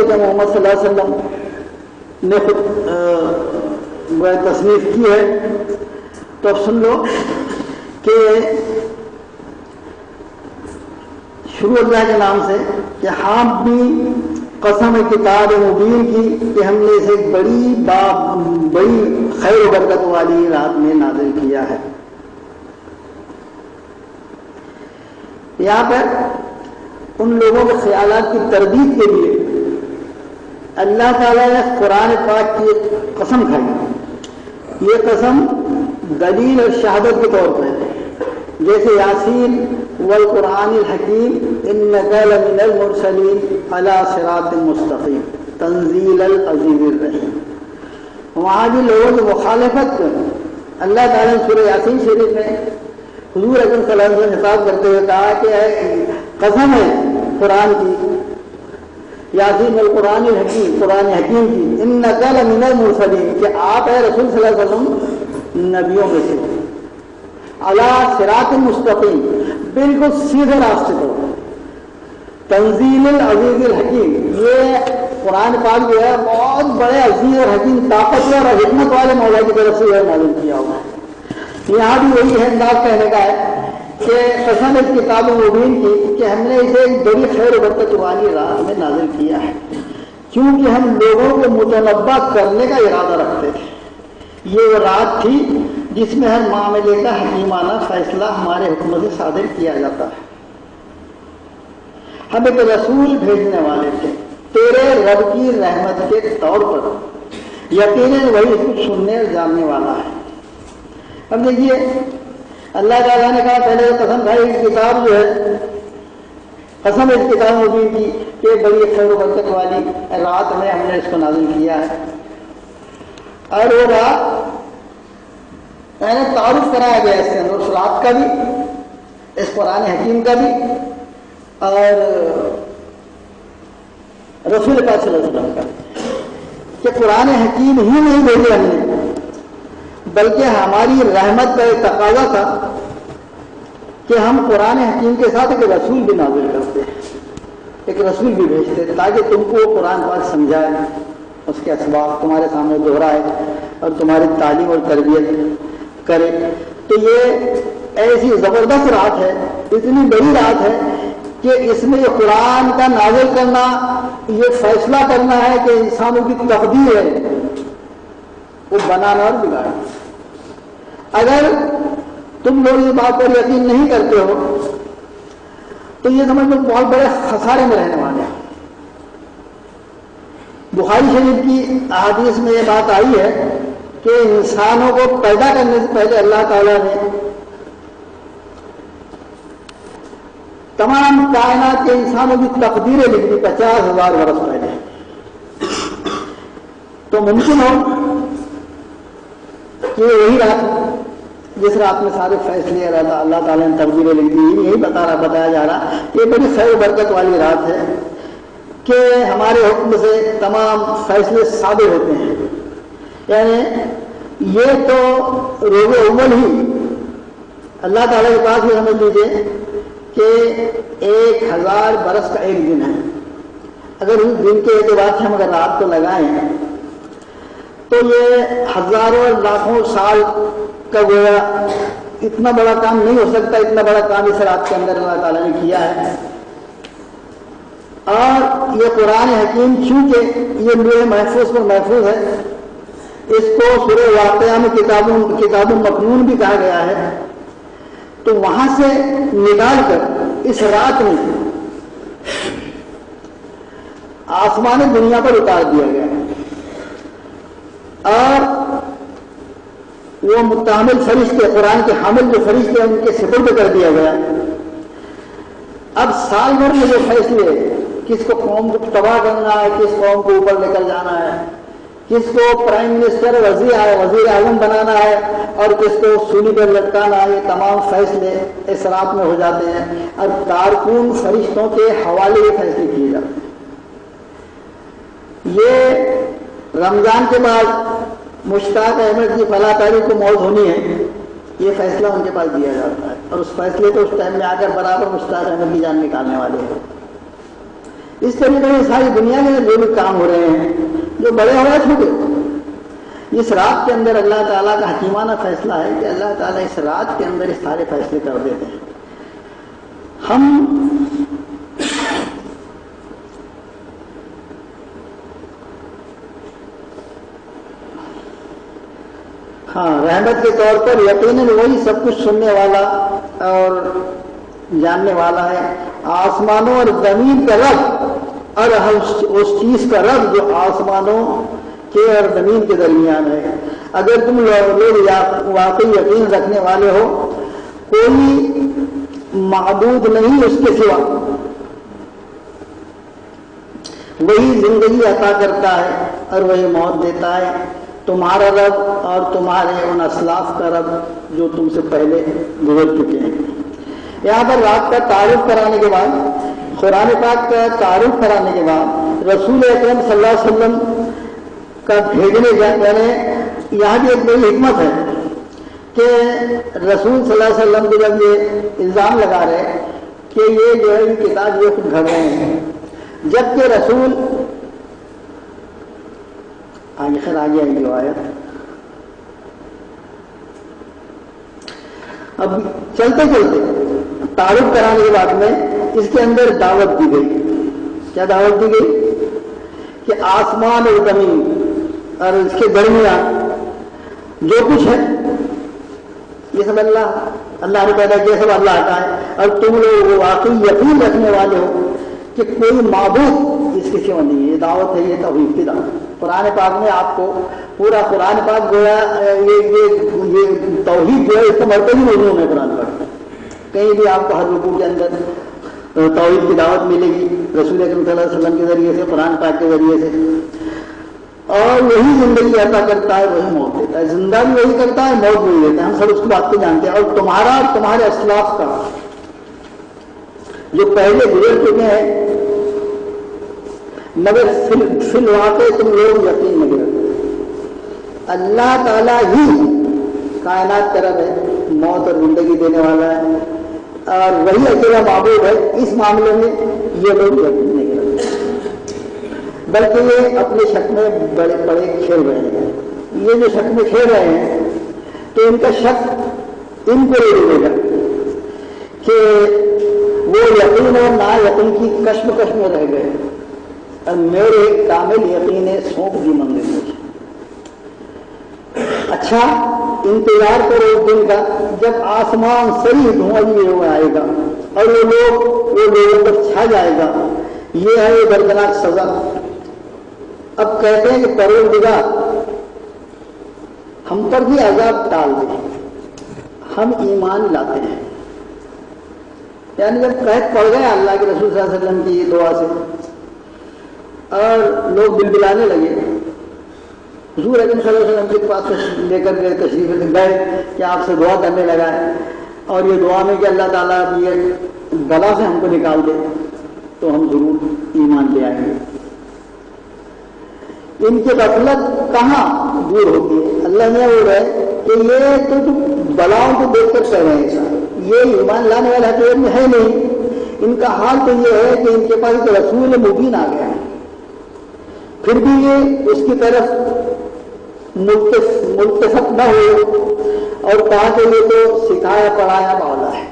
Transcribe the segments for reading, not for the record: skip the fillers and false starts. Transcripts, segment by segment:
کہ محمد صلی اللہ علیہ وسلم نے خود تصنیف کی ہے، تو اب سن لو کہ شروع اللہ کے نام سے کہ ہم بھی قسم کتاب مبین کی کہ ہم نے اسے بڑی خیر و برکت والی رات میں نازل کیا ہے۔ یہاں پر ان لوگوں کے خیالات کی تردید کے لیے اللہ تعالیٰ نے قرآن پاک کی قسم کھائی۔ یہ قسم دلیل اور شہادت کے طور پر ہے، جیسے یاسین والقرآن الحکیم انک لمن المرسلین علی صراط مستقیم تنزیل العزیز الرحیم۔ وہاں بھی لوگوں کی مخالفت اللہ تعالیٰ نے سورہ یاسین شریف میں حضور اکرم صلی اللہ علیہ وسلم خطاب کرتے ہوئے کہا کہ قسم ہے قرآن کی، یاسین والقرآن الحکیم، قرآن حکیم کی، انک لمن المرسلین، کہ آپ اے رسول صلی اللہ علیہ وسلم نبیوں میں سے، علی صراط مستقیم، بالکل سیدھے راستے پر، تنزیل العزیز الحکیم، یہ قرآن پاک جو ہے بہت بڑے عزیز اور حکیم طاقتور اور حکمت والے مولا کی طرف سے یہ نازل کیا ہوا ہے۔ یہاں بھی وہی ہے انداز کہنے کا ہے کہ قسم اس کتاب مبین کی کہ ہم نے اسے ایک بڑی خیر و برکت والی رات میں نازل کیا ہے، کیونکہ ہم لوگوں کو متنبع کرنے کا ارادہ رکھتے تھے۔ یہ وہ رات تھی جس میں ہر معاملے کا حکیمانہ فیصلہ ہمارے حکم سے صادر کیا جاتا ہے۔ ہم ایک رسول بھیجنے والے تھے تیرے رب کی رحمت کے طور پر، یقیناً وہی کچھ سننے اور جاننے والا ہے۔ اب دیکھیے اللہ تعالیٰ نے کہا پہلے قسم کھائی کتاب جو ہے، قسم اس کتاب مبین کی کہ بڑی خیر و برکت والی رات میں ہم نے اس کو نازل کیا ہے، اور وہ رات میں نے تعارف کرایا گیا اس کے اندر اس رات کا بھی، اس قرآن حکیم کا بھی، اور رسول پاک صلی اللہ علیہ وسلم کا، کہ قرآن حکیم ہی نہیں بھیجے ہم نے، بلکہ ہماری رحمت کا ایک تقاضا تھا کہ ہم قرآن حکیم کے ساتھ ایک رسول بھی نازل کرتے ہیں، ایک رسول بھی بھیجتے تاکہ تم کو قرآن پاک سمجھائے، اس کے اسباب تمہارے سامنے دہرائے اور تمہاری تعلیم اور تربیت کرے۔ تو یہ ایسی زبردست رات ہے، اتنی بڑی رات ہے کہ اس میں یہ قرآن کا نازل کرنا، یہ فیصلہ کرنا ہے کہ انسانوں کی تقدیر ہے وہ بنانا اور بگاڑنا۔ اگر تم لوگ یہ بات پر یقین نہیں کرتے ہو تو یہ سمجھ لو بہت بڑے خسارے میں رہنے والے ہیں۔ بخاری شریف کی احادیث میں یہ بات آئی ہے کہ انسانوں کو پیدا کرنے سے پہلے اللہ تعالیٰ نے تمام کائنات کے انسانوں کی تقدیریں لکھ دی 50,000 برس پہلے۔ تو ممکن ہو کہ وہی رات جس رات میں سارے فیصلے اللہ تعالیٰ نے تقدیریں لکھ دی، یہی بتایا جا رہا یہ بڑی خیر و برکت والی رات ہے کہ ہمارے حکم سے تمام فیصلے صادر ہوتے ہیں۔ یعنی یہ تو روز اول ہی اللہ تعالیٰ کے پاس یہ سمجھ لیجیے کہ 1000 برس کا ایک دن ہے۔ اگر اس دن کے اعتبار سے ہم اگر رات کو لگائیں تو یہ ہزاروں لاکھوں سال کا گویا اتنا بڑا کام نہیں ہو سکتا، اتنا بڑا کام اس رات کے اندر اللہ تعالیٰ نے کیا ہے۔ اور یہ قرآن حکیم چونکہ یہ لوح محفوظ پر محفوظ ہے، اس کو سورہ واقعہ میں کتاب مکنون بھی کہا گیا ہے، تو وہاں سے نکال کر اس رات میں آسمان دنیا پر اتار دیا گیا اور وہ متحمل فرشتے، قرآن کے حامل جو فرشتے ہیں ان کے سپرد کر دیا گیا۔ اب سال بھر میں جو فیصلے کس کو قوم کو تباہ کرنا ہے، کس قوم کو اوپر لے کر جانا ہے، کس کو پرائم منسٹر وزیر اعظم بنانا ہے اور کس کو سولی پر لٹکانا ہے، یہ تمام فیصلے اس رات میں ہو جاتے ہیں اور کارکن فرشتوں کے حوالے یہ فیصلے کیے جاتے ہیں۔ یہ رمضان کے بعد مشتاق احمد کی فلاں تاریخ کو موت ہونی ہے، یہ فیصلہ ان کے پاس دیا جاتا ہے اور اس فیصلے کو اس ٹائم میں آ کر برابر مشتاق احمد کی جان نکالنے والے ہیں۔ اس طریقے سے ساری دنیا کے جو بھی کام ہو رہے ہیں، جو بڑے ہو رہے چھوٹے، اس رات کے اندر اللہ تعالیٰ کا حکیمانہ فیصلہ ہے کہ اللہ تعالیٰ اس رات کے اندر اس سارے فیصلے کر دیتے ہیں۔ ہم رحمت کے طور پر یقیناً وہی سب کچھ سننے والا اور جاننے والا ہے، آسمانوں اور زمین کا رب، اور اس چیز کا رب جو آسمانوں کے اور زمین کے درمیان ہے۔ اگر تم لوگ واقعی یقین رکھنے والے ہو، کوئی معبود نہیں اس کے سوا، وہی زندگی عطا کرتا ہے اور وہی موت دیتا ہے، تمہارا رب اور تمہارے ان اسلاف کا رب جو تم سے پہلے گزر چکے ہیں۔ یہاں پر رات کا تعارف کرانے کے بعد، قرآن پاک کا تعارف کرانے کے بعد، رسول اکرم صلی اللہ علیہ وسلم کا بھیجنے یعنی یہاں بھی ایک بڑی حکمت ہے کہ رسول صلی اللہ علیہ وسلم کو جب یہ الزام لگا رہے کہ یہ جو ہے یہ کتاب یہ خود گھڑ رہے ہیں، جبکہ رسول آگے آئی جو آیت اب چلتے چلتے تعارف کرانے کے بعد میں اس کے اندر دعوت دی گئی۔ کیا دعوت دی گئی؟ کہ آسمان اور زمین اور اس کے درمیان جو کچھ ہے یہ سب اللہ نے پیدا کیا، سب اللہ کا ہے، اور تم لوگ واقعی یقین رکھنے والے ہو کہ کوئی معبود اس کے سوا نہیں ہے۔ یہ دعوت ہے، یہ توحید کی دعوت۔ قرآن پاک میں آپ کو پورا قرآن پاک جو ہے یہ توحید جو ہے اس کا مرکزی موضوع ہے قرآن پاک۔ کہیں بھی آپ کو ہر رکوع کے اندر توحید کی دعوت ملے گی، رسول اکرم صلی اللہ علیہ وسلم کے ذریعے سے، قرآن پاک کے ذریعے سے، اور وہی زندگی عطا کرتا ہے، وہی موت دیتا ہے، زندہ بھی وہی کرتا ہے، موت بھی وہی دیتا ہے، ہم سب اس کو بات کو جانتے ہیں۔ اور تمہارا اور تمہارے اسلاف کا جو پہلے گزر چکے ہیں، مگر فی الواقع تم لوگ یقین نہیں رکھتے۔ اللہ تعالیٰ ہی کائنات کا رب ہے، موت اور زندگی دینے والا ہے، اور وہی اکیلا معبود ہے۔ اس معاملے میں یہ لوگ یقین نہیں رکھتے، بلکہ یہ اپنے شک میں بڑے بڑے کھیل رہے ہیں۔ یہ جو شک میں کھیل رہے ہیں تو ان کا شک ان کو یہ ملے گا کہ وہ یقین اور نا یقین کی کشمکش میں رہ گئے، اور میرے کامل یقین سونپ دی منزل مجھے۔ اچھا انتظار کرو اس دن کا جب آسمان سری دھواں لیے ہوئے آئے گا اور وہ لوگوں پر چھا جائے گا۔ یہ ہے یہ دردناک سزا۔ اب کہتے ہیں کہ پروردگار ہم پر بھی عذاب ڈال دے، ہم ایمان لاتے ہیں۔ یعنی جب قحط پڑ گیا اللہ کے رسول صلی اللہ علیہ وسلم کی دعا سے اور لوگ بلبلانے لگے، حضور اکرم صلی اللہ علیہ وسلم کے پاس لے کر گئے، تشریف گئے کہ آپ سے دعا کرنے لگا ہے، اور یہ دعا میں کہ اللہ تعالیٰ یہ بلا سے ہم کو نکال دے تو ہم ضرور ایمان لے آئیں گے۔ ان کی غفلت کہاں دور ہوتی ہے؟ اللہ نے وہ ہے کہ یہ تو بلاؤں کو دیکھ کر کر رہے ہیں، یہ ایمان لانے والا حقیقت میں ہے نہیں۔ ان کا حال تو یہ ہے کہ ان کے پاس ایک رسول مبین آ گیا ہے، پھر بھی یہ اس کی طرف ملتفت نہ ہو اور کہا کہ یہ تو سکھایا پڑھایا مولا ہے۔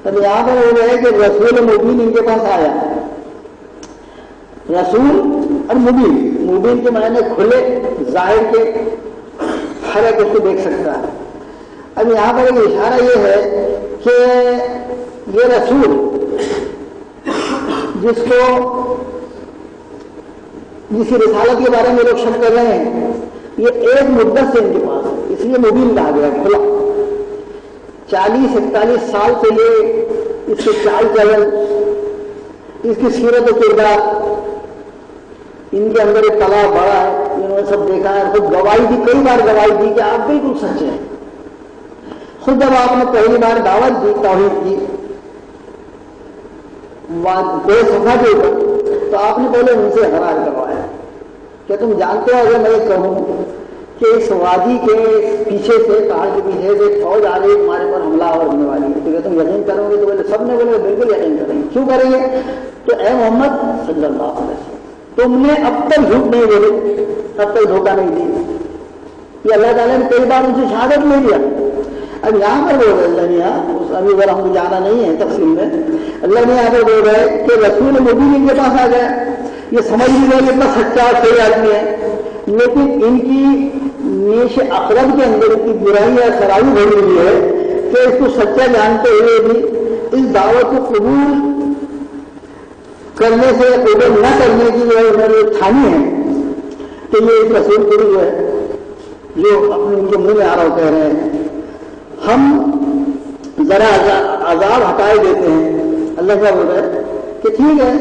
تب یہاں پر ہو رہا ہے کہ رسول مبین ان کے پاس آیا، رسول اور مبین کے معنی کھلے ظاہر کے، ہر ایک اس کو دیکھ سکتا ہے۔ اب یہاں پر ایک اشارہ یہ ہے کہ یہ رسول جس رسالت کے بارے میں لوگ شک کر رہے ہیں، یہ ایک مدت سے ان کے پاس ہے، اس لیے مبین کہا گیا کھلا۔ 40-41 سال سے یہ اس کے چال چلن، اس کی سیرت و کردار، ان کے اندر ایک طلا بڑا ہے، انہوں نے سب دیکھا ہے، خود گواہی دی، کئی بار گواہی دی کہ آپ بالکل سچے ہیں۔ خود جب آپ نے پہلی بار دعوت دی توحید کی کوئی صفحہ کے اوپر، تو آپ نے پہلے ان سے اقرار کروایا کہ تم جانتے ہو اگر میں یہ کہوں کہ اس وادی کے پیچھے سے پہاڑ کے پیچھے سے ایک فوج آ رہی ہے تمہارے پر حملہ اور ہونے والی ہے، تو کہ تم یقین کرو گے؟ تو بولے سب نے بولے بالکل یقین کریں گے۔ کیوں کریں گے؟ تو اے محمد صلی اللہ علیہ وسلم تم نے اب تک جھوٹ نہیں بولے، اب تک دھوکہ نہیں دیا، یہ اللہ تعالیٰ نے کئی بار ان سے شہادت نہیں دیا۔ اب یہاں پر بول رہے اللہ نے، یہاں ابھی اگر ہم کو جانا نہیں ہے تفصیل میں، اللہ نے یہاں پر بول رہا ہے کہ رسول مبین ان کے پاس آ گیا، یہ سمجھ نہیں رہے کتنا سچا اور صحیح آدمی ہے، لیکن ان کی نیش اقرب کے اندر کی برائی یا خرابی بڑی ہوئی ہے کہ اس کو سچا جانتے ہوئے بھی اس دعوت کو قبول کرنے سے قبول نہ کرنے کی جو ہے انہوں نے ٹھانی ہے کہ یہ ایک رسول کو جو ہے جو اپنے ان کے منہ میں آ رہا کہہ رہے ہیں ہم ذرا عذاب ہٹائے دیتے ہیں۔ اللہ کا بول رہا ہے کہ ٹھیک ہے